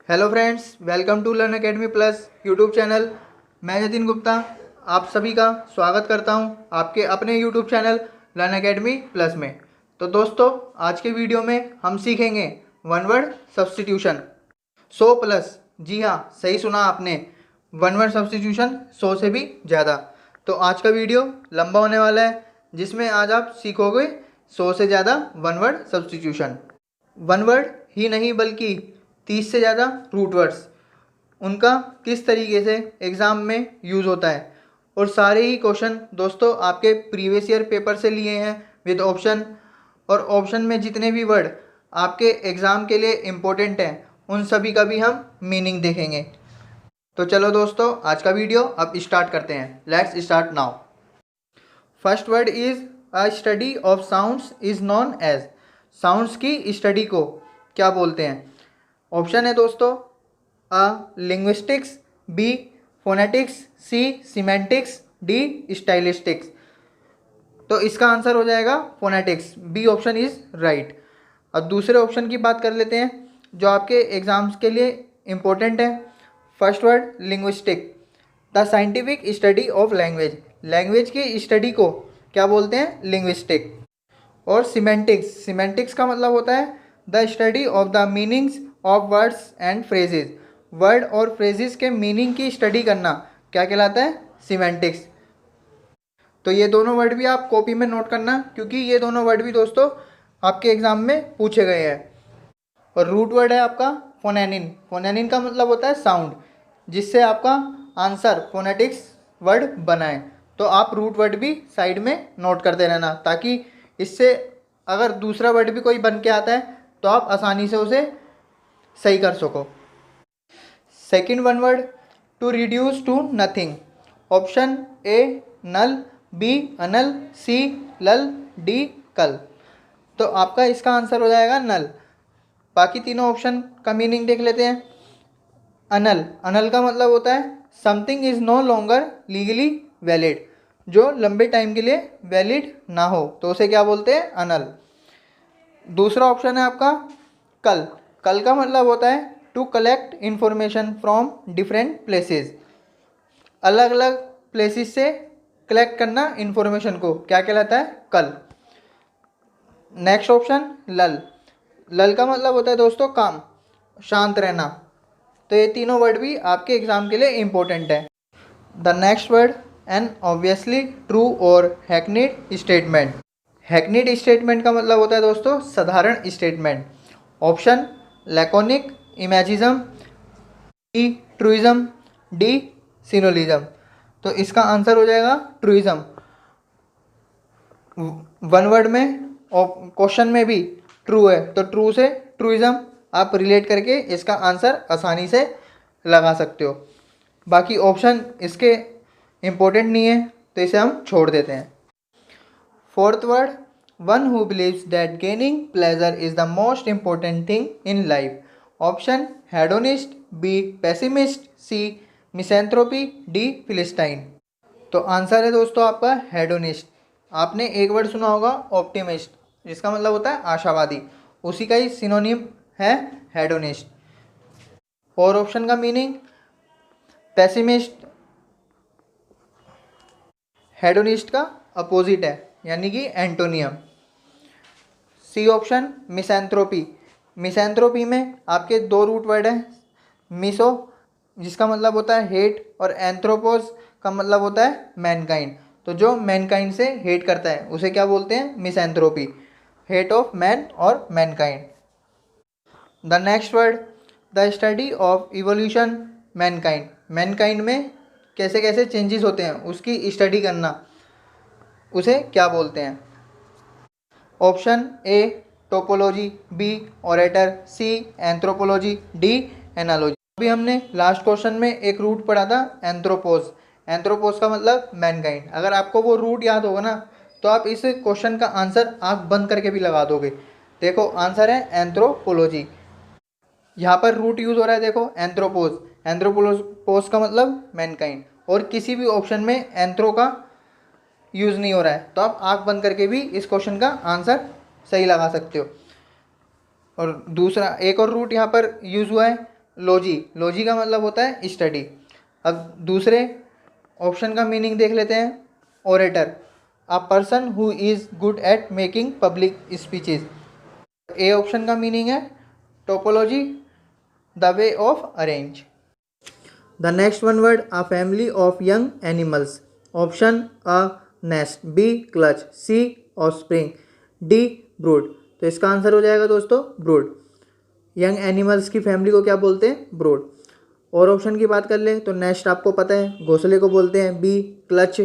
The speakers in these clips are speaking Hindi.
Hello friends, welcome to Learn Academy Plus YouTube channel. मैं नितिन गुप्ता आप सभी का स्वागत करता हूं आपके अपने YouTube channel learn Academy plus में। तो दोस्तों, आज के वीडियो में हम सीखेंगे वन वर्ड सब्स्टिट्यूशन 100 प्लस। जी हाँ, सही सुना आपने, वन वर्ड सब्स्टिट्यूशन 100 से भी ज़्यादा। तो आज का वीडियो लंबा होने वाला है, जिसमें आज आप सीखोगे 100 से ज़्यादा one word substitution. One word ही नहीं बल्कि 30 से ज़्यादा रूट वर्ड्स, उनका किस तरीके से एग्ज़ाम में यूज़ होता है। और सारे ही क्वेश्चन दोस्तों आपके प्रीवियस ईयर पेपर से लिए हैं विद ऑप्शन। और ऑप्शन में जितने भी वर्ड आपके एग्ज़ाम के लिए इम्पोर्टेंट हैं, उन सभी का भी हम मीनिंग देखेंगे। तो चलो दोस्तों, आज का वीडियो अब स्टार्ट करते हैं। Let's start now. First word is a study of sounds is known as. Sounds की स्टडी को क्या बोलते हैं? ऑप्शन है दोस्तों, A linguistics, B phonetics, C semantics, D stylistics. तो इसका आंसर हो जाएगा phonetics. B option is right. अब दूसरे ऑप्शन की बात कर लेते हैं जो आपके एग्जाम्स के लिए इम्पोर्टेंट है। First word linguistic, the scientific study of language. Language की स्टडी को क्या बोलते हैं? लिंग्विस्टिक। और सीमेंटिक्स, सीमेंटिक्स का मतलब होता है the study of the meanings of words and phrases. Word और फ्रेजेस के मीनिंग की स्टडी करना क्या कहलाता है? सीमेंटिक्स। तो ये दोनों वर्ड भी आप कॉपी में नोट करना, क्योंकि ये दोनों वर्ड भी दोस्तों आपके एग्जाम में पूछे गए हैं। और रूट वर्ड है आपका फोनेनिन। फोनेनिन का मतलब होता है साउंड, जिससे आपका आंसर फोनेटिक्स वर्ड बनाए। तो आप रूट वर्ड भी साइड में नोट करते रहना, ताकि इससे अगर दूसरा वर्ड भी कोई बन के आता है तो आप आसानी से उसे सही कर सको। Second one word, to reduce to nothing. Option A null, B annul, C लल, डी कल। तो आपका इसका आंसर हो जाएगा नल। बाकी तीनों ऑप्शन का मीनिंग देख लेते हैं। अनल, अनल का मतलब होता है something is no longer legally valid. जो लंबे टाइम के लिए वैलिड ना हो तो उसे क्या बोलते हैं? अनल। दूसरा ऑप्शन है आपका कल। कल का मतलब होता है to collect information from different places. अलग अलग प्लेसेस से कलेक्ट करना इंफॉर्मेशन को क्या कहलाता है? कल। नेक्स्ट ऑप्शन लल। लल का मतलब होता है दोस्तों काम, शांत रहना। तो ये तीनों वर्ड भी आपके एग्जाम के लिए इंपॉर्टेंट है। The next word, an obviously true or hackneyed statement. Hackneyed statement का मतलब होता है दोस्तों साधारण statement. Option laconic, imagism, D truism, D sinologism. तो इसका आंसर हो जाएगा ट्रूइज्म। वन वर्ड में क्वेश्चन में भी ट्रू है, तो ट्रू से ट्रूइज्म आप रिलेट करके इसका आंसर आसानी से लगा सकते हो। बाकी ऑप्शन इसके इम्पोर्टेंट नहीं है, तो इसे हम छोड़ देते हैं। Fourth word, one who believes that gaining pleasure is the most important thing in life. Option hedonist, B pessimist, C misanthropy, D philistine. तो आंसर है दोस्तों आपका हेडोनिस्ट। आपने एक वर्ड सुना होगा ऑप्टिमिस्ट, जिसका मतलब होता है आशावादी। उसी का ही सिनोनिम है हेडोनिस्ट। और ऑप्शन का मीनिंग पेसिमिस्ट हेडोनिस्ट का अपोजिट है, यानी कि एंटोनियम। C option मिसेंथ्रोपी। मिसेंथ्रोपी में आपके दो रूट वर्ड हैं, मिसो जिसका मतलब होता है हेट, और एंथ्रोपोस का मतलब होता है मैनकाइंड। तो जो मैनकाइंड से हेट करता है उसे क्या बोलते हैं? मिसेंथ्रोपी, हेट ऑफ मैन और Mankind. The next word, the study of evolution Mankind. Mankind में कैसे कैसे चेंजेस होते हैं उसकी स्टडी करना, उसे क्या बोलते हैं? Option A topology, B orator, C anthropology, D analogy. अभी हमने लास्ट क्वेश्चन में एक रूट पढ़ा था एंथ्रोपोस। एंथ्रोपोस का मतलब मैनकाइंड। अगर आपको वो रूट याद होगा ना, तो आप इस क्वेश्चन का आंसर आंख बंद करके भी लगा दोगे। देखो आंसर है एंथ्रोपोलॉजी। यहाँ पर रूट यूज़ हो रहा है, देखो एंथ्रोपोस। एंथ्रोपोस का मतलब मैनकाइंड, और किसी भी ऑप्शन में एंथ्रो का यूज़ नहीं हो रहा है, तो आप आंख बंद करके भी इस क्वेश्चन का आंसर सही लगा सकते हो। और दूसरा एक और रूट यहाँ पर यूज़ हुआ है लॉजी का मतलब होता है स्टडी। अब दूसरे ऑप्शन का मीनिंग देख लेते हैं। Orator, a person who is good at making public speeches. A option का मीनिंग है topology, the way of arrange. The next one word, a family of young animals. Option A nest, B clutch, C offspring, D brood. तो इसका आंसर हो जाएगा दोस्तों ब्रूड। यंग एनिमल्स की फैमिली को क्या बोलते हैं? ब्रूड। और ऑप्शन की बात कर लें तो नेस्ट आपको पता है घोंसले को बोलते हैं। बी क्लच,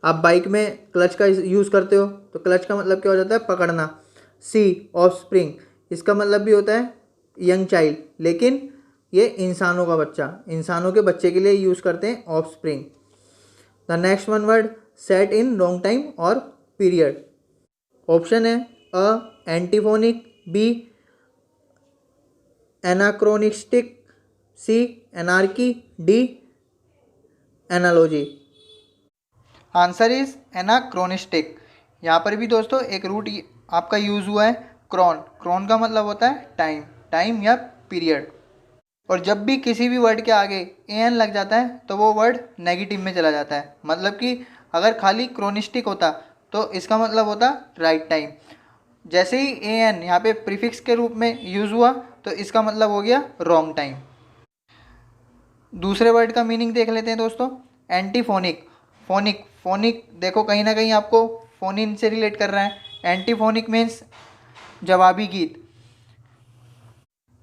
आप बाइक में क्लच का यूज़ करते हो तो क्लच का मतलब क्या हो जाता है? पकड़ना। सी ऑफस्प्रिंग, इसका मतलब भी होता है यंग चाइल्ड, लेकिन ये इंसानों का बच्चा, इंसानों के बच्चे के लिए यूज़ करते हैं offspring. The next one word, set in long time or period. Option है A antiphonic, B anachronistic, C anarchy, D analogy. Answer is anachronistic. यहाँ पर भी दोस्तों एक रूट आपका यूज़ हुआ है क्रोन। क्रोन का मतलब होता है टाइम, टाइम या पीरियड। और जब भी किसी भी वर्ड के आगे एन लग जाता है तो वो वर्ड नेगेटिव में चला जाता है। मतलब कि अगर खाली क्रोनिस्टिक होता तो इसका मतलब होता राइट टाइम। जैसे ही ए एन यहाँ पे प्रीफिक्स के रूप में यूज़ हुआ तो इसका मतलब हो गया रॉन्ग टाइम। दूसरे वर्ड का मीनिंग देख लेते हैं दोस्तों। एंटीफोनिक, फोनिक, फोनिक देखो कहीं ना कहीं आपको फोनिन से रिलेट कर रहा है। एंटीफोनिक मीन्स जवाबी गीत।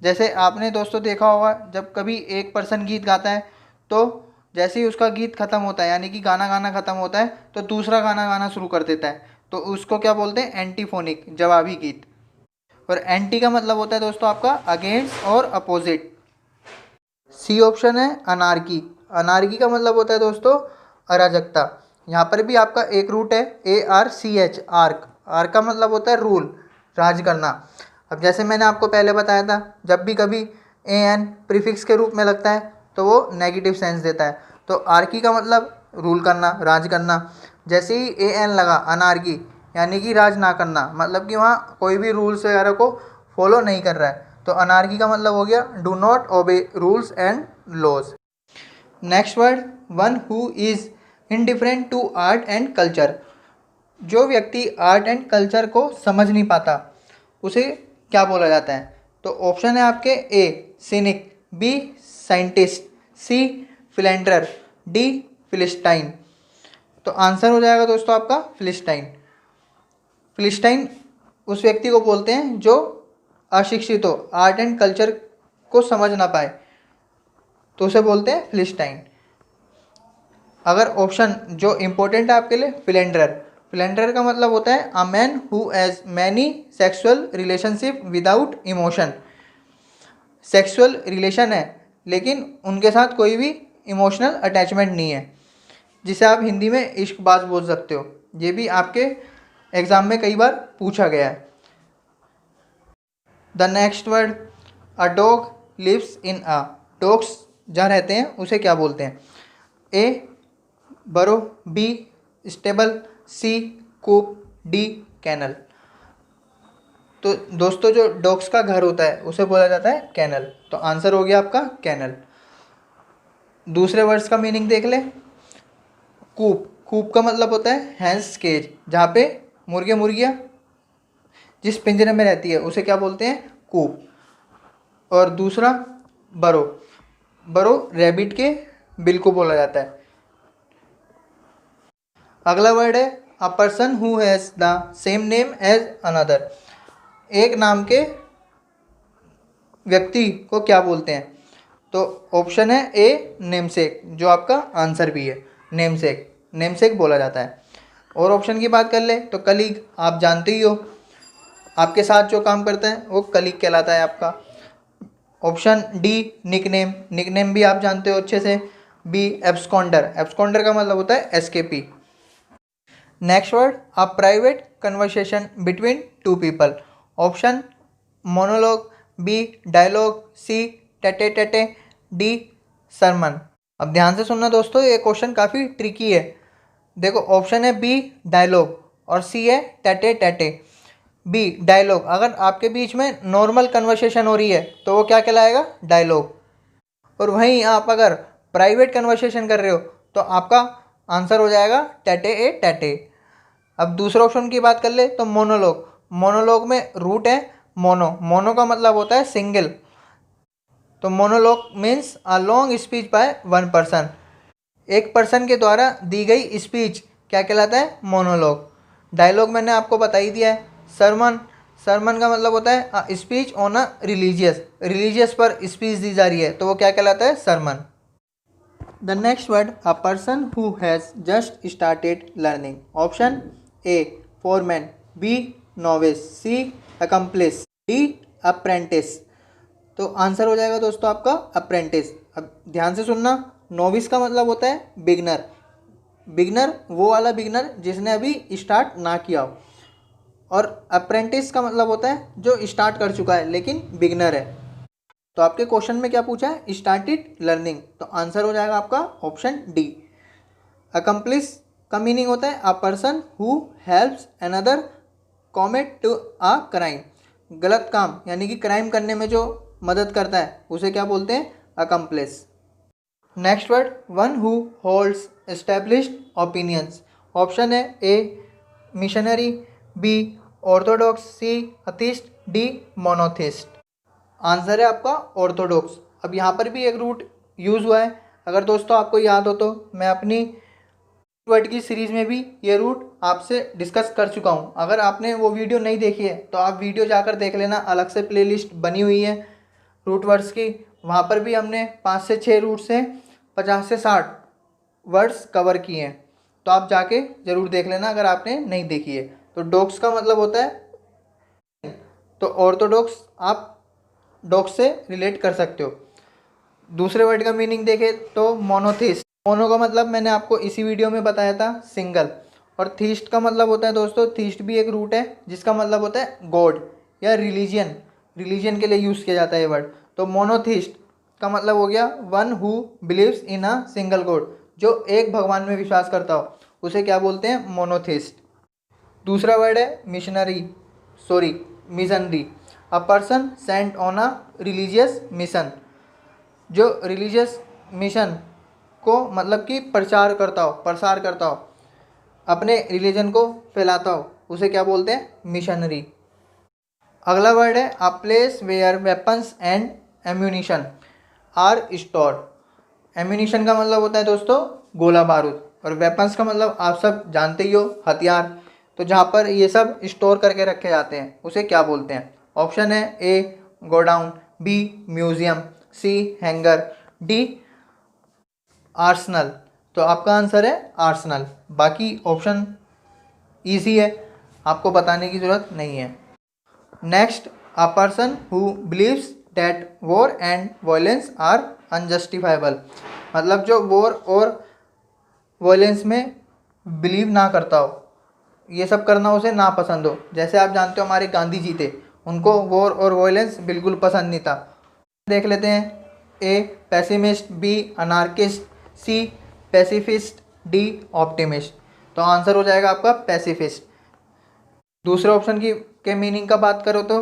जैसे आपने दोस्तों देखा होगा जब कभी एक पर्सन गीत गाता है तो जैसे ही उसका गीत ख़त्म होता है यानी कि गाना गाना ख़त्म होता है तो दूसरा गाना गाना शुरू कर देता है, तो उसको क्या बोलते हैं? एंटीफोनिक, जवाबी गीत। और एंटी का मतलब होता है दोस्तों आपका अगेंस्ट और अपोजिट। सी ऑप्शन है अनार्की। अनार्की का मतलब होता है दोस्तों अराजकता। यहाँ पर भी आपका एक रूट है ARCH, आर्क। आर्क का मतलब होता है रूल, राज करना। अब जैसे मैंने आपको पहले बताया था जब भी कभी AN प्रीफिक्स के रूप में लगता है तो वो नेगेटिव सेंस देता है। तो आर्की का मतलब रूल करना, राज करना। जैसे ही AN लगा अनार्की यानी कि राज ना करना, मतलब कि वहाँ कोई भी रूल्स वगैरह को फॉलो नहीं कर रहा है। तो अनार्की का मतलब हो गया do not obey rules and laws. Next word, one who is indifferent to art and culture. जो व्यक्ति आर्ट एंड कल्चर को समझ नहीं पाता उसे क्या बोला जाता है? तो ऑप्शन है आपके ए सिनिक, बी साइंटिस्ट, सी फिलेंडर, डी फिलिस्टाइन। तो आंसर हो जाएगा दोस्तों आपका फिलिस्टाइन। फिलिस्टाइन उस व्यक्ति को बोलते हैं जो अशिक्षित हो, आर्ट एंड कल्चर को समझ ना पाए, तो उसे बोलते हैं फिलिस्टाइन। अगर ऑप्शन जो इम्पोर्टेंट है आपके लिए, फिलेंडर। फिलेंडर का मतलब होता है a man who has many sexual relationship without emotion. Sexual relation है लेकिन उनके साथ कोई भी इमोशनल अटैचमेंट नहीं है, जिसे आप हिंदी में इश्कबाज बोल सकते हो। ये भी आपके एग्ज़ाम में कई बार पूछा गया है। The next word, a dog lives in a. Dogs जहाँ रहते हैं उसे क्या बोलते हैं? A burrow, B stable, C coop, D kennel. तो दोस्तों जो डॉग्स का घर होता है उसे बोला जाता है कैनल। तो आंसर हो गया आपका कैनल। दूसरे वर्ड्स का मीनिंग देख ले। कूप, कूप का मतलब होता है हैंस केज, जहाँ पे मुर्गे मुर्गियाँ जिस पिंजरे में रहती है उसे क्या बोलते हैं? कूप। और दूसरा बरो, बरो रैबिट के बिल को बोला जाता है। अगला वर्ड है a person who has the same name as another. एक नाम के व्यक्ति को क्या बोलते हैं? तो ऑप्शन है ए नेमसेक, जो आपका आंसर भी है नेमसेक। नेमसेक बोला जाता है। और ऑप्शन की बात कर ले तो कलीग, आप जानते ही हो आपके साथ जो काम करता है वो कलीग कहलाता है आपका। ऑप्शन डी निकनेम, निकनेम भी आप जानते हो अच्छे से। बी एब्सकॉन्डर, एब्सकॉन्डर का मतलब होता है escapee. Next word, a private conversation between two people. Option monologue, B dialogue, C tete a tete, D sermon. अब ध्यान से सुनना दोस्तों, ये क्वेश्चन काफ़ी ट्रिकी है। देखो ऑप्शन है बी डायलॉग और सी है टेटे टेटे। बी डायलॉग, अगर आपके बीच में नॉर्मल कन्वर्सेशन हो रही है तो वो क्या कहलाएगा? डायलॉग। और वहीं आप अगर प्राइवेट कन्वर्सेशन कर रहे हो तो आपका आंसर हो जाएगा टैटे ए टैटे। अब दूसरे ऑप्शन की बात कर ले तो मोनोलॉग। मोनोलॉग में रूट है मोनो, मोनो का मतलब होता है सिंगल, तो monologue means a long speech by one person. एक पर्सन के द्वारा दी गई स्पीच क्या कहलाता है? मोनोलॉग। डायलॉग मैंने आपको बता ही दिया है। सरमन, सरमन का मतलब होता है speech on a religious, religious पर स्पीच दी जा रही है तो वो क्या कहलाता है? Sermon. The next word, a person who has just started learning. Option A foreman, B novice, C accomplice, D apprentice. तो आंसर हो जाएगा दोस्तों आपका अप्रेंटिस। अब ध्यान से सुनना, नोविस का मतलब होता है बिगनर। बिगनर वो वाला बिगनर जिसने अभी स्टार्ट ना किया हो, और अप्रेंटिस का मतलब होता है जो स्टार्ट कर चुका है लेकिन बिगनर है। तो आपके क्वेश्चन में क्या पूछा है? स्टार्टेड लर्निंग, तो आंसर हो जाएगा आपका ऑप्शन डी। अकम्प्लिस का मीनिंग होता है a person who helps another commit to a crime. गलत काम यानी कि क्राइम करने में जो मदद करता है उसे क्या बोलते हैं? Accomplish. Next word, one who holds established opinions. Option है ए missionary, be orthodox, C अथिस्ट, D monotheist. Answer है आपका ऑर्थोडॉक्स। अब यहाँ पर भी एक रूट यूज़ हुआ है, अगर दोस्तों आपको याद हो तो मैं अपनी वर्ड की सीरीज़ में भी ये रूट आपसे डिस्कस कर चुका हूँ। अगर आपने वो वीडियो नहीं देखी है तो आप वीडियो जाकर देख लेना, अलग से प्लेलिस्ट बनी हुई है रूट वर्ड्स की। वहाँ पर भी हमने 5 से 6 रूट से 50 से 60 वर्ड्स कवर किए हैं, तो आप जाके ज़रूर देख लेना अगर आपने नहीं देखी है। तो डॉग्स का मतलब होता है, तो ऑर्थोडॉक्स आप डॉग से रिलेट कर सकते हो। दूसरे वर्ड का मीनिंग देखें तो मोनोथिस्ट। मोनो का मतलब मैंने आपको इसी वीडियो में बताया था सिंगल, और थीस्ट का मतलब होता है दोस्तों, थीस्ट भी एक रूट है जिसका मतलब होता है गॉड या रिलीजियन। रिलीजियन के लिए यूज़ किया जाता है ये वर्ड। तो मोनोथिस्ट का मतलब हो गया one who believes in a single God, जो एक भगवान में विश्वास करता हो उसे क्या बोलते हैं? मोनोथिस्ट। दूसरा वर्ड है missionary, sorry missionary. A person Saint on a religious mission, जो रिलीजियस मिशन को मतलब कि प्रसार करता हो, अपने रिलीजन को फैलाता हो, उसे क्या बोलते हैं? मिशनरी। अगला वर्ड है a place where weapons and ammunition are stored. Ammunition का मतलब होता है दोस्तों गोला बारूद, और वेपन्स का मतलब आप सब जानते ही हो, हथियार। तो जहाँ पर ये सब स्टोर करके रखे जाते हैं उसे क्या बोलते हैं? ऑप्शन है ए गोडाउन, बी म्यूजियम, सी हैंगर, डी आर्सनल। तो आपका आंसर है आर्सनल। बाकी ऑप्शन ईजी है, आपको बताने की ज़रूरत नहीं है। Next, a person who believes that war and violence are unjustifiable. मतलब जो वॉर और वायलेंस में बिलीव ना करता हो, ये सब करना उसे ना पसंद हो। जैसे आप जानते हो हमारे गांधी जी थे, उनको वॉर और वायलेंस बिल्कुल पसंद नहीं था। देख लेते हैं, ए pessimist, B anarchist, C pacifist, D optimist. तो आंसर हो जाएगा आपका पैसिफिस्ट। दूसरे ऑप्शन की के मीनिंग का बात करो तो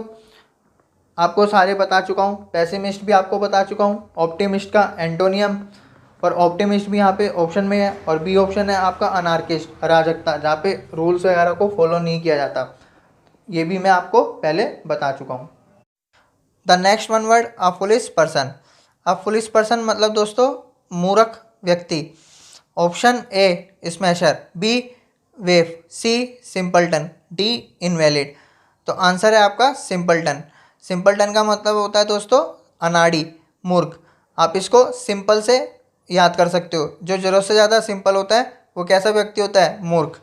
आपको सारे बता चुका हूँ, पैसिमिस्ट भी आपको बता चुका हूँ, ऑप्टिमिस्ट का एंटोनियम, और ऑप्टिमिस्ट भी यहाँ पे ऑप्शन में है, और बी ऑप्शन है आपका अनार्किस्ट, अराजकता, जहाँ पे रूल्स वगैरह को फॉलो नहीं किया जाता। ये भी मैं आपको पहले बता चुका हूँ। The next one word, a foolish person. A foolish person मतलब दोस्तों मूर्ख व्यक्ति। Option A smasher, B waif, C simpleton, D invalid. तो आंसर है आपका सिंपलटन। सिंपलटन का मतलब होता है दोस्तों अनाड़ी, मूर्ख। आप इसको सिंपल से याद कर सकते हो, जो ज़रूरत से ज़्यादा सिंपल होता है वो कैसा व्यक्ति होता है? मूर्ख।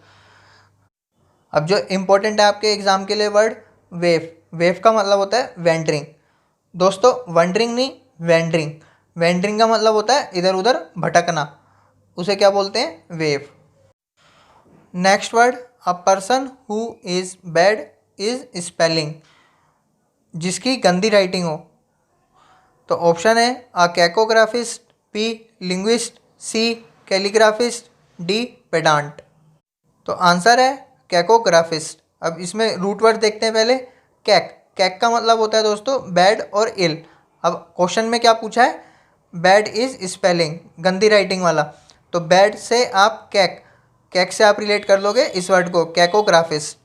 अब जो इम्पोर्टेंट है आपके एग्जाम के लिए वर्ड, वेव। वेव का मतलब होता है वेंडरिंग। दोस्तों वंडरिंग नहीं, वेंडरिंग। वेंडरिंग का मतलब होता है इधर उधर भटकना, उसे क्या बोलते हैं? Wave. Next word, a person who is bad is spelling, जिसकी गंदी राइटिंग हो। तो ऑप्शन है अ कैकोग्राफिस्ट, बी लिंग्विस्ट, सी कैलीग्राफिस्ट, डी पेडांट। तो आंसर है कैकोग्राफिस्ट। अब इसमें रूट वर्ड देखते हैं पहले। कैक, कैक का मतलब होता है दोस्तों बैड और इल। अब क्वेश्चन में क्या पूछा है? बैड इज स्पेलिंग, गंदी राइटिंग वाला, तो बैड से आप कैक, कैक से आप रिलेट कर लोगे इस वर्ड को, कैकोग्राफिस्ट।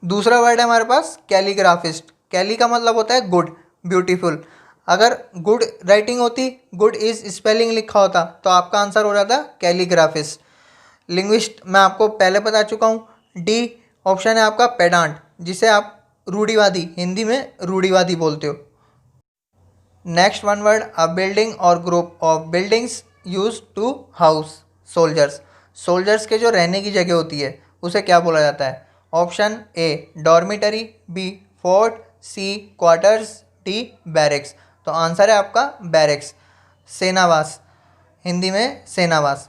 दूसरा वर्ड है हमारे पास कैलीग्राफिस्ट। कैली का मतलब होता है गुड, ब्यूटीफुल। अगर गुड राइटिंग होती, गुड इज स्पेलिंग लिखा होता, तो आपका आंसर हो जाता कैलीग्राफिस्ट। लिंग्विस्ट मैं आपको पहले बता चुका हूँ। डी ऑप्शन है आपका पेडांट, जिसे आप रूढ़िवादी, हिंदी में रूढ़िवादी बोलते हो। Next one word, a building और group of buildings use to house soldiers. Soldiers के जो रहने की जगह होती है उसे क्या बोला जाता है? Option A dormitory, B fort, C quarters, D barracks. तो आंसर है आपका बैरेक्स, सेनावास, हिंदी में सेनावास।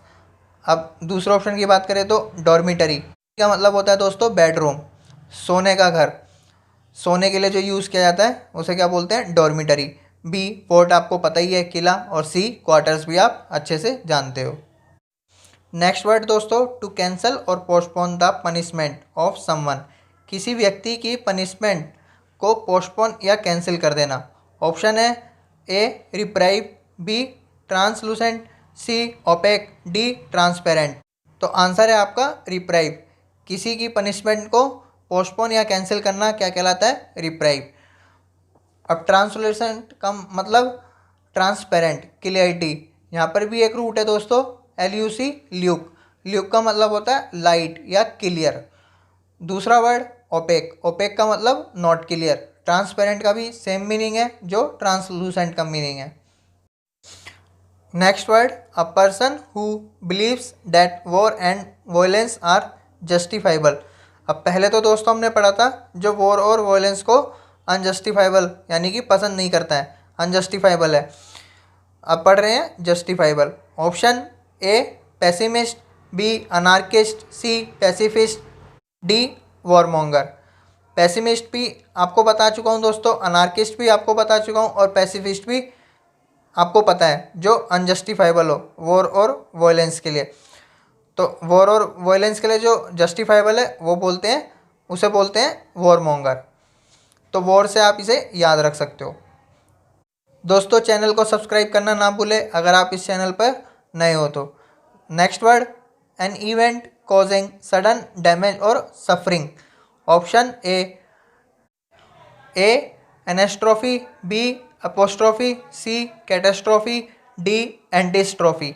अब दूसरे ऑप्शन की बात करें तो डॉर्मिटरी का मतलब होता है दोस्तों बेडरूम, सोने का घर, सोने के लिए जो यूज़ किया जाता है उसे क्या बोलते हैं? डॉर्मिटरी। बी फोर्ट आपको पता ही है, किला, और सी क्वार्टर्स भी आप अच्छे से जानते हो। नेक्स्ट वर्ड दोस्तों, टू कैंसल और postpone the punishment of someone. किसी व्यक्ति की पनिशमेंट को पोस्टपोन या कैंसिल कर देना। ऑप्शन है ए रिप्राइव, बी ट्रांसलूसेंट, सी ओपेक, डी ट्रांसपेरेंट। तो आंसर है आपका रिप्राइव। किसी की पनिशमेंट को पोस्टपोन या कैंसिल करना क्या कहलाता है? रिप्राइव। अब ट्रांसलूसेंट का मतलब ट्रांसपेरेंट, क्लियरिटी। यहाँ पर भी एक रूट है दोस्तों, LUC, ल्यूक। ल्यूक का मतलब होता है लाइट या क्लियर। दूसरा वर्ड ओपेक, ओपेक का मतलब नॉट क्लियर। ट्रांसपेरेंट का भी सेम मीनिंग है जो ट्रांसलूसेंट का मीनिंग है। Next word, a person who believes that war and violence are justifiable. अब पहले तो दोस्तों हमने पढ़ा था जो वॉर और वायलेंस को अनजस्टिफाइबल यानी कि पसंद नहीं करता है, अनजस्टिफाइबल है। अब पढ़ रहे हैं justifiable. Option A pessimist, B anarchist, C pacifist, D warmonger. Pessimist भी आपको बता चुका हूँ दोस्तों, अनार्किस्ट भी आपको बता चुका हूँ, और पैसिफिस्ट भी आपको पता है जो अनजस्टिफाइबल हो वॉर और वायलेंस के लिए। तो वॉर और वायलेंस के लिए जो जस्टिफाइबल है वो बोलते हैं, उसे बोलते हैं वॉरमोंगर। तो वॉर से आप इसे याद रख सकते हो। दोस्तों चैनल को सब्सक्राइब करना ना भूलें अगर आप इस चैनल पर नए हो तो। Next word, an event causing sudden damage or suffering. Option A anastrophe, B apostrophe, C catastrophe, D antistrophe.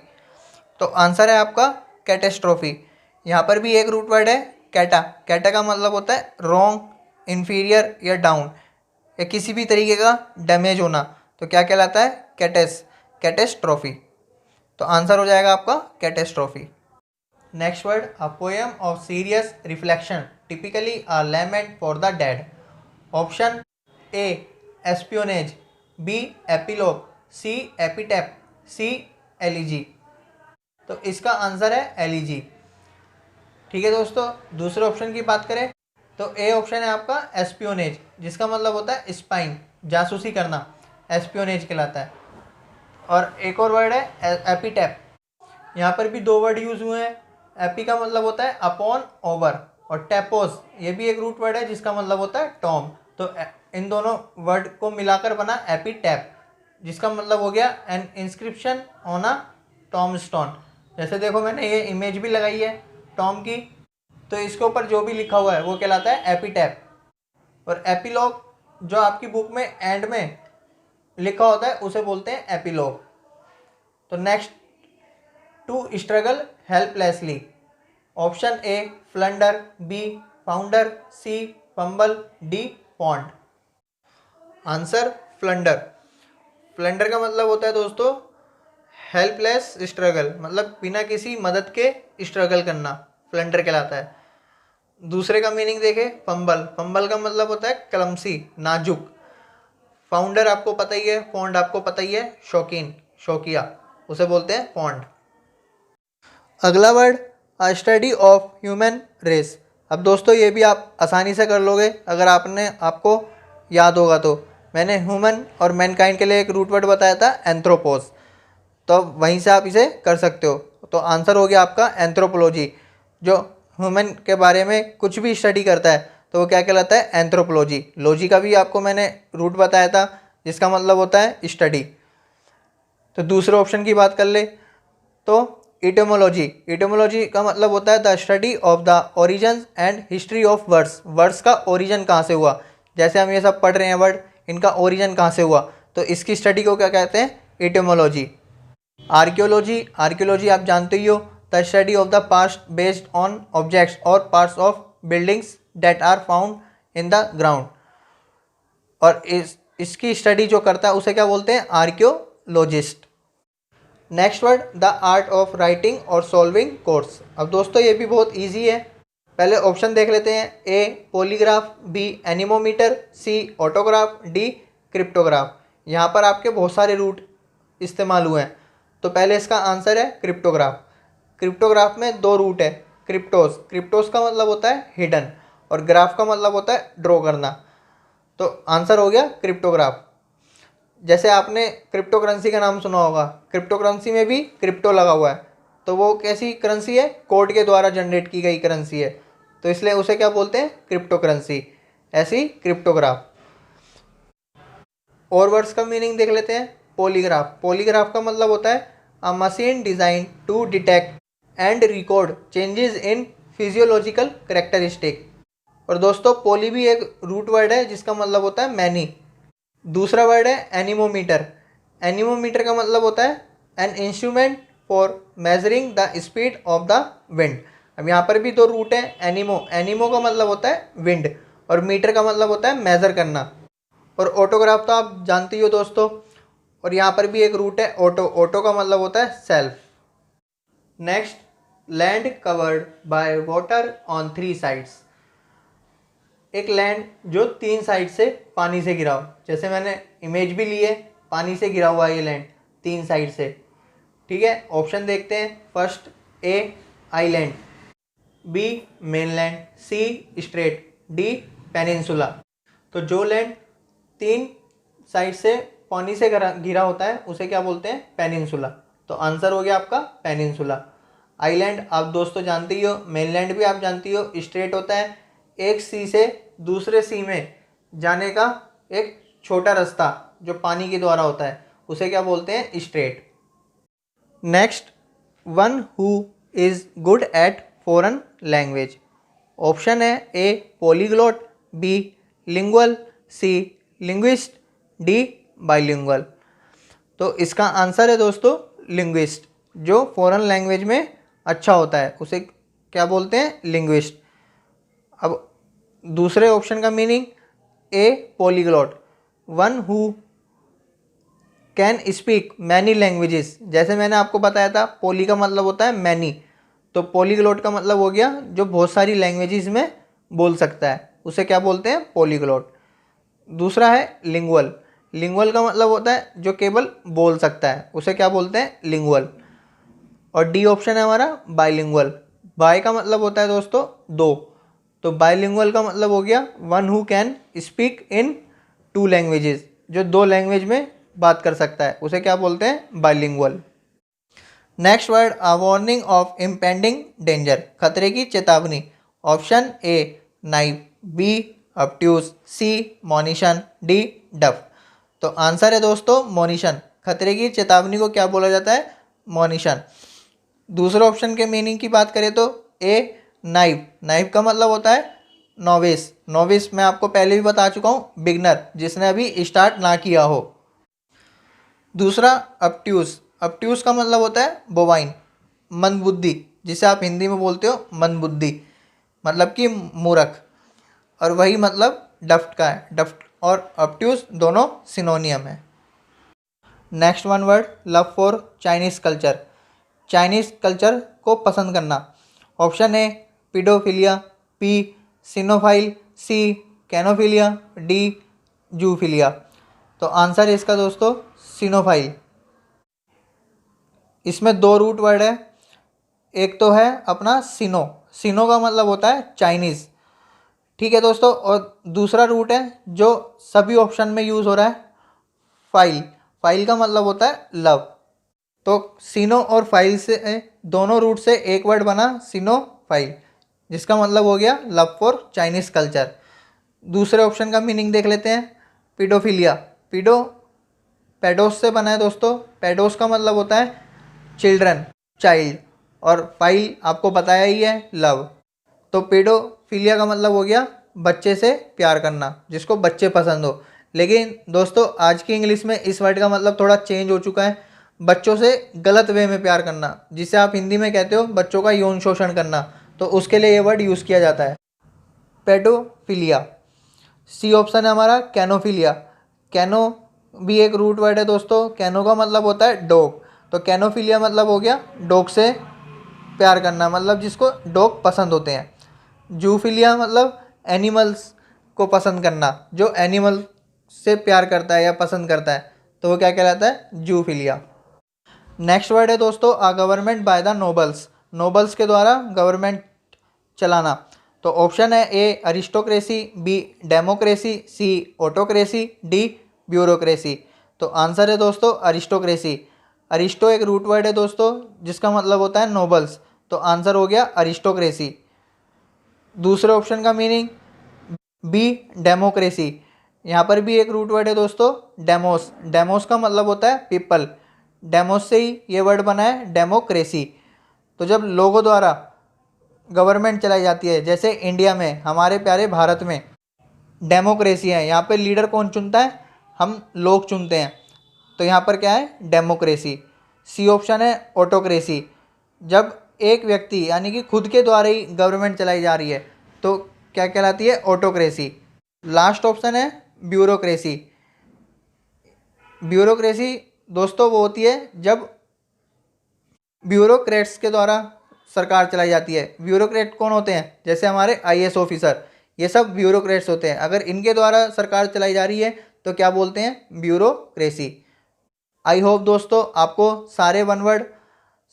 तो आंसर है आपका कैटेस्ट्रॉफी। यहाँ पर भी एक रूट वर्ड है कैटा। कैटा का मतलब होता है रॉन्ग, इन्फीरियर या डाउन, या किसी भी तरीके का डैमेज होना, तो क्या कहलाता है? कैटेस्ट्रॉफी। तो आंसर हो जाएगा आपका catastrophe. Next word, a poem of serious reflection typically a lament for the dead. Option A espionage, B epilogue, C epitaph, C elegy. तो इसका आंसर है एलिजी। ठीक है दोस्तों, दूसरे ऑप्शन की बात करें तो ए ऑप्शन है आपका एस्पियोनेज, जिसका मतलब होता है स्पाइंग, जासूसी करना, एस्पियोनेज कहलाता है। और एक और वर्ड है एपिटैप। यहाँ पर भी दो वर्ड यूज हुए हैं। एपी का मतलब होता है अपॉन, ओवर, और टैपोस ये भी एक रूट वर्ड है जिसका मतलब होता है टॉम। तो इन दोनों वर्ड को मिलाकर बना एपिटैप, जिसका मतलब हो गया N inscription on a Tom stone. जैसे देखो मैंने ये इमेज भी लगाई है टॉम की, तो इसके ऊपर जो भी लिखा हुआ है वो कहलाता है एपिटैप। और एपिलॉग जो आपकी बुक में एंड में लिखा होता है उसे बोलते हैं एपिलॉग। तो next, to struggle helplessly. Option A flounder, B founder, C fumble, D pond. Answer flounder. Flounder का मतलब होता है दोस्तों हेल्पलेस स्ट्रगल, मतलब बिना किसी मदद के स्ट्रगल करना, फ्लंडर कहलाता है। दूसरे का मीनिंग देखें, फंबल। फंबल का मतलब होता है क्लमसी, नाजुक। फाउंडर आपको पता ही है, फॉन्ड आपको पता ही है, शौकीन, शौकिया, उसे बोलते हैं फॉन्ड। अगला word, a study of human race. अब दोस्तों ये भी आप आसानी से कर लोगे अगर आपको याद होगा तो। मैंने ह्यूमन और मैनकाइंड के लिए एक रूट वर्ड बताया था एंथ्रोपोस, तो वहीं से आप इसे कर सकते हो। तो आंसर हो गया आपका एंथ्रोपोलॉजी। जो ह्यूमन के बारे में कुछ भी स्टडी करता है तो वो क्या कहलाता है? एंथ्रोपोलॉजी। लॉजी का भी आपको मैंने रूट बताया था जिसका मतलब होता है स्टडी। तो दूसरे ऑप्शन की बात कर ले तो इटोमोलॉजी। इटोमोलॉजी का मतलब होता है the study of the origin and history of words. Words का ओरिजिन कहाँ से हुआ, जैसे हम ये सब पढ़ रहे हैं वर्ड, इनका ओरिजिन कहाँ से हुआ, तो इसकी स्टडी को क्या कहते हैं, इटोमोलॉजी। आर्कियोलॉजी। आर्कियोलॉजी आप जानते ही हो, the study of the past based on objects or parts of buildings that are found in the ground. और इसकी स्टडी जो करता है उसे क्या बोलते हैं, archaeologist. Next word the art of writing और सॉल्विंग कोड्स। अब दोस्तों ये भी बहुत इजी है, पहले ऑप्शन देख लेते हैं। ए पॉलीग्राफ, बी एनीमोमीटर, सी ऑटोग्राफ, डी क्रिप्टोग्राफ। यहाँ पर आपके बहुत सारे रूट इस्तेमाल हुए हैं, तो पहले इसका आंसर है क्रिप्टोग्राफ। क्रिप्टोग्राफ में दो रूट है, क्रिप्टोस। क्रिप्टोस का मतलब होता है हिडन और ग्राफ का मतलब होता है ड्रॉ करना, तो आंसर हो गया क्रिप्टोग्राफ। जैसे आपने क्रिप्टो करेंसी का नाम सुना होगा, क्रिप्टो करेंसी में भी क्रिप्टो लगा हुआ है, तो वो कैसी करेंसी है, कोड के द्वारा जनरेट की गई करेंसी है, तो इसलिए उसे क्या बोलते हैं, क्रिप्टो करेंसी। ऐसी क्रिप्टोग्राफ। और वर्ड्स का मीनिंग देख लेते हैं। पॉलीग्राफ। पॉलीग्राफ का मतलब होता है a machine design to detect and record changes in physiological characteristic. और दोस्तों पॉली भी एक रूट वर्ड है जिसका मतलब होता है मैनी। दूसरा वर्ड है एनीमोमीटर। एनीमोमीटर का मतलब होता है an instrument for measuring the speed of the wind. अब यहाँ पर भी दो रूट है। एनीमो का मतलब होता है विंड और मीटर का मतलब होता है मेजर करना। और ऑटोग्राफ तो आप जानते ही हो दोस्तों, और यहाँ पर भी एक रूट है ऑटो। ऑटो का मतलब होता है self. Next land covered by water on 3 sides. एक लैंड जो 3 साइड से पानी से घिरा हो, जैसे मैंने इमेज भी ली है, पानी से घिरा हुआ है ये लैंड 3 साइड से। ठीक है, ऑप्शन देखते हैं। First A island, B mainland, C straight, D peninsula. तो जो लैंड 3 साइड से पानी से घिरा होता है उसे क्या बोलते हैं, पेनिनसुला। तो आंसर हो गया आपका पेनिनसुला। आइलैंड आप दोस्तों जानते ही हो, मेनलैंड भी आप जानती हो। स्ट्रेट होता है एक सी से दूसरे सी में जाने का एक छोटा रास्ता जो पानी के द्वारा होता है, उसे क्या बोलते हैं, straight. Next one who is good eight foreign language. Option है ए पॉलीग्लॉट, बी लिंगुअल, सी लिंग्विस्ट, डी बाइलिंगुअल। तो इसका आंसर है दोस्तों लिंग्विस्ट। जो फॉरेन लैंग्वेज में अच्छा होता है उसे क्या बोलते हैं, लिंग्विस्ट। अब दूसरे ऑप्शन का meaning A polyglot, one who can speak many languages. जैसे मैंने आपको बताया था पॉली का मतलब होता है मैनी, तो पॉलीग्लॉट का मतलब हो गया जो बहुत सारी लैंग्वेजेस में बोल सकता है, उसे क्या बोलते हैं, पॉलीग्लॉट। दूसरा है लिंगुअल। लिंगुअल का मतलब होता है जो केवल बोल सकता है, उसे क्या बोलते हैं, लिंगुअल। और डी ऑप्शन है हमारा बाइलिंगुअल। बाय का मतलब होता है दोस्तों दो, तो बाइलिंगुअल का मतलब हो गया one who can speak in 2 languages, जो 2 लैंग्वेज में बात कर सकता है, उसे क्या बोलते हैं, bilingual. Next word a warning of impending danger, खतरे की चेतावनी। Option A knife, B obtuse, C monition, D duff. तो आंसर है दोस्तों मॉनिशन। खतरे की चेतावनी को क्या बोला जाता है, मॉनिशन। दूसरे ऑप्शन के मीनिंग की बात करें तो ए नाइफ। नाइफ का मतलब होता है नोविस। नोविस मैं आपको पहले भी बता चुका हूँ, बिगनर, जिसने अभी स्टार्ट ना किया हो। दूसरा ऑब्ट्यूज। ऑब्ट्यूज का मतलब होता है बोवाइन, मंदबुद्धि, जिसे आप हिंदी में बोलते हो मंदबुद्धि, मतलब कि मूर्ख। और वही मतलब डफ्ट का है। डफ्ट और ऑब्ट्यूज दोनों सिनोनियम है। Next one word love for Chinese culture. Chinese culture को पसंद करना। Option A paedophilia, B sinophile, C cynophilia, D zoophilia. तो आंसर है इसका दोस्तों सिनोफाइल। इसमें 2 रूट वर्ड है। एक तो है अपना सिनो, सिनो का मतलब होता है चाइनीज़, ठीक है दोस्तों। और दूसरा रूट है जो सभी ऑप्शन में यूज़ हो रहा है, फाइल। फाइल का मतलब होता है लव। तो सिनो और फाइल से दोनों रूट से एक वर्ड बना सिनो फाइल, जिसका मतलब हो गया लव फॉर चाइनीज़ कल्चर। दूसरे ऑप्शन का मीनिंग देख लेते हैं। पीडोफिलिया। पीडो पेडोस से बना है दोस्तों। पेडोस का मतलब होता है चिल्ड्रन, चाइल्ड, और फाइल आपको बताया ही है, लव। तो पेडोफिलिया का मतलब हो गया बच्चे से प्यार करना, जिसको बच्चे पसंद हो। लेकिन दोस्तों आज की इंग्लिश में इस वर्ड का मतलब थोड़ा चेंज हो चुका है, बच्चों से गलत वे में प्यार करना, जिसे आप हिंदी में कहते हो बच्चों का यौन शोषण करना, तो उसके लिए ये वर्ड यूज़ किया जाता है, पेडोफिलिया। सी ऑप्शन है हमारा कैनोफिलिया। कैनो भी एक रूट वर्ड है दोस्तों, कैनो का मतलब होता है डॉग, तो कैनोफिलिया मतलब हो गया डॉग से प्यार करना, मतलब जिसको डॉग पसंद होते हैं। जूफिलिया मतलब एनिमल्स को पसंद करना, जो एनिमल से प्यार करता है या पसंद करता है, तो वो क्या कहलाता है, जूफिलिया। नेक्स्ट वर्ड है दोस्तों a government by the nobles. Nobles के द्वारा गवर्नमेंट चलाना। तो ऑप्शन है A aristocracy, B democracy, C autocracy, D bureaucracy. तो आंसर है दोस्तों अरिस्टोक्रेसी। अरिस्टो एक रूट वर्ड है दोस्तों, जिसका मतलब होता है नोबल्स, तो आंसर हो गया अरिस्टोक्रेसी। दूसरे ऑप्शन का मीनिंग बी डेमोक्रेसी। यहाँ पर भी एक रूट वर्ड है दोस्तों, डेमोस। डेमोस का मतलब होता है पीपल, डेमोस से ही ये वर्ड बना है डेमोक्रेसी। तो जब लोगों द्वारा गवर्नमेंट चलाई जाती है, जैसे इंडिया में, हमारे प्यारे भारत में डेमोक्रेसी है, यहाँ पे लीडर कौन चुनता है, हम लोग चुनते हैं, तो यहाँ पर क्या है, डेमोक्रेसी। सी ऑप्शन है ऑटोक्रेसी। जब एक व्यक्ति यानी कि खुद के द्वारा ही गवर्नमेंट चलाई जा रही है, तो क्या कहलाती है, ऑटोक्रेसी। लास्ट ऑप्शन है ब्यूरोक्रेसी। ब्यूरोक्रेसी दोस्तों वो होती है जब ब्यूरोक्रेट्स के द्वारा सरकार चलाई जाती है। ब्यूरोक्रेट कौन होते हैं, जैसे हमारे आईएएस ऑफिसर, ये सब ब्यूरोक्रेट्स होते हैं। अगर इनके द्वारा सरकार चलाई जा रही है तो क्या बोलते हैं, ब्यूरोक्रेसी। आई होप दोस्तों आपको सारे वन वर्ड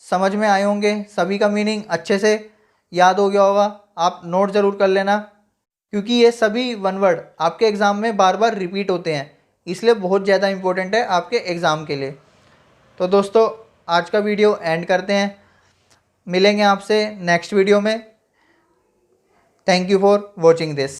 समझ में आए होंगे, सभी का मीनिंग अच्छे से याद हो गया होगा। आप नोट ज़रूर कर लेना, क्योंकि ये सभी वन वर्ड आपके एग्ज़ाम में बार बार रिपीट होते हैं, इसलिए बहुत ज़्यादा इंपॉर्टेंट है आपके एग्ज़ाम के लिए। तो दोस्तों आज का वीडियो एंड करते हैं, मिलेंगे आपसे नेक्स्ट वीडियो में। Thank you for watching this.